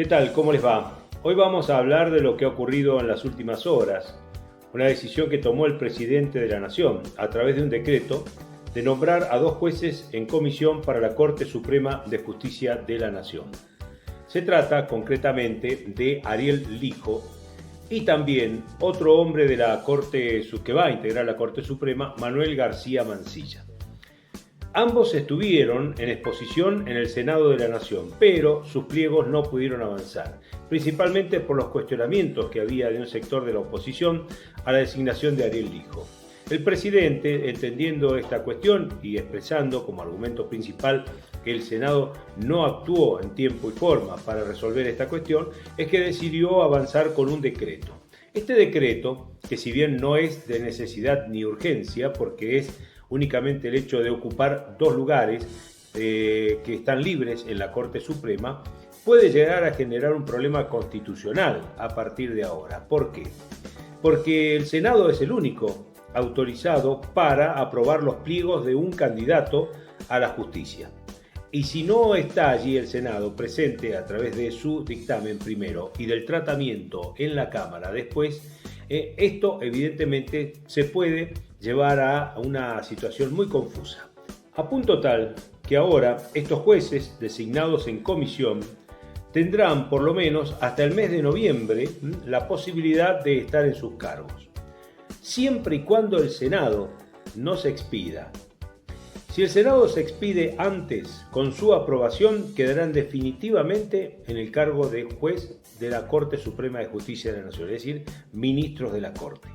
¿Qué tal? ¿Cómo les va? Hoy vamos a hablar de lo que ha ocurrido en las últimas horas, una decisión que tomó el presidente de la Nación a través de un decreto de nombrar a 2 jueces en comisión para la Corte Suprema de Justicia de la Nación. Se trata concretamente de Ariel Lijo y también otro hombre de la Corte que va a integrar la Corte Suprema, Manuel García Mansilla. Ambos estuvieron en exposición en el Senado de la Nación, pero sus pliegos no pudieron avanzar, principalmente por los cuestionamientos que había de un sector de la oposición a la designación de Ariel Lijo. El presidente, entendiendo esta cuestión y expresando como argumento principal que el Senado no actuó en tiempo y forma para resolver esta cuestión, es que decidió avanzar con un decreto. Este decreto, que si bien no es de necesidad ni urgencia, porque es únicamente el hecho de ocupar 2 lugares que están libres en la Corte Suprema, puede llegar a generar un problema constitucional a partir de ahora. ¿Por qué? Porque el Senado es el único autorizado para aprobar los pliegos de un candidato a la justicia. Y si no está allí el Senado presente a través de su dictamen primero y del tratamiento en la Cámara después, esto evidentemente se puede llevar a una situación muy confusa. A punto tal que ahora estos jueces designados en comisión tendrán por lo menos hasta el mes de noviembre la posibilidad de estar en sus cargos, siempre y cuando el Senado no se expida. Si el Senado se expide antes, con su aprobación quedarán definitivamente en el cargo de juez de la Corte Suprema de Justicia de la Nación, es decir, ministros de la Corte.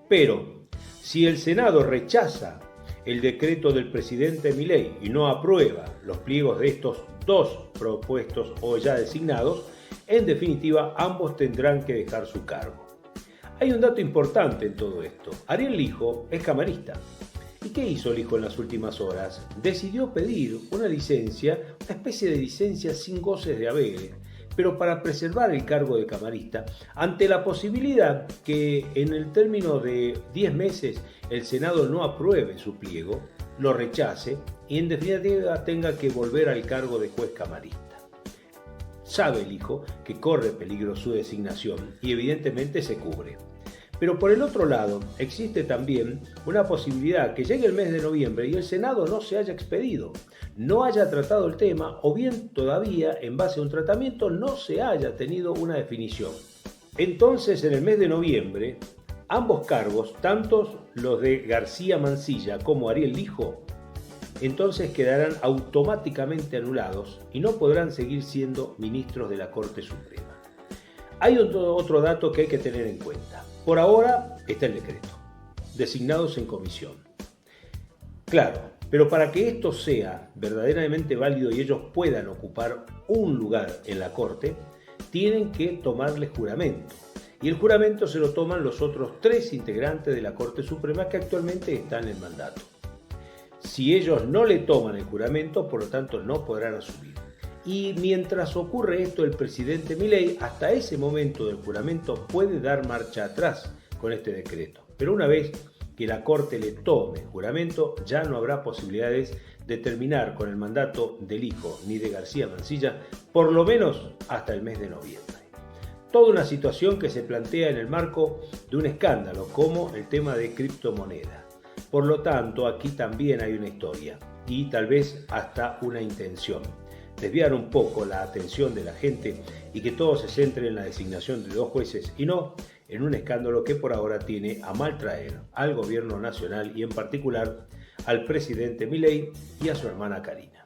Pero si el Senado rechaza el decreto del presidente Milei y no aprueba los pliegos de estos 2 propuestos o ya designados, en definitiva ambos tendrán que dejar su cargo. Hay un dato importante en todo esto. Ariel Lijo es camarista. ¿Y qué hizo Lijo en las últimas horas? Decidió pedir una licencia, una especie de licencia sin goces de haberes, pero para preservar el cargo de camarista, ante la posibilidad que en el término de 10 meses el Senado no apruebe su pliego, lo rechace y en definitiva tenga que volver al cargo de juez camarista. Sabe Lijo que corre peligro su designación y evidentemente se cubre. Pero por el otro lado, existe también una posibilidad que llegue el mes de noviembre y el Senado no se haya expedido, no haya tratado el tema o bien todavía en base a un tratamiento no se haya tenido una definición. Entonces en el mes de noviembre, ambos cargos, tanto los de García Mansilla como Ariel Lijo, entonces quedarán automáticamente anulados y no podrán seguir siendo ministros de la Corte Suprema. Hay otro dato que hay que tener en cuenta. Por ahora está el decreto, designados en comisión. Claro, pero para que esto sea verdaderamente válido y ellos puedan ocupar un lugar en la Corte, tienen que tomarle juramento. Y el juramento se lo toman los otros 3 integrantes de la Corte Suprema que actualmente están en mandato. Si ellos no le toman el juramento, por lo tanto no podrán asumir. Y mientras ocurre esto, el presidente Milei, hasta ese momento del juramento, puede dar marcha atrás con este decreto. Pero una vez que la Corte le tome juramento, ya no habrá posibilidades de terminar con el mandato del Lijo ni de García Mansilla, por lo menos hasta el mes de noviembre. Toda una situación que se plantea en el marco de un escándalo, como el tema de criptomonedas. Por lo tanto, aquí también hay una historia y tal vez hasta una intención. Desviar un poco la atención de la gente y que todo se centre en la designación de 2 jueces y no en un escándalo que por ahora tiene a mal traer al gobierno nacional y en particular al presidente Milei y a su hermana Karina.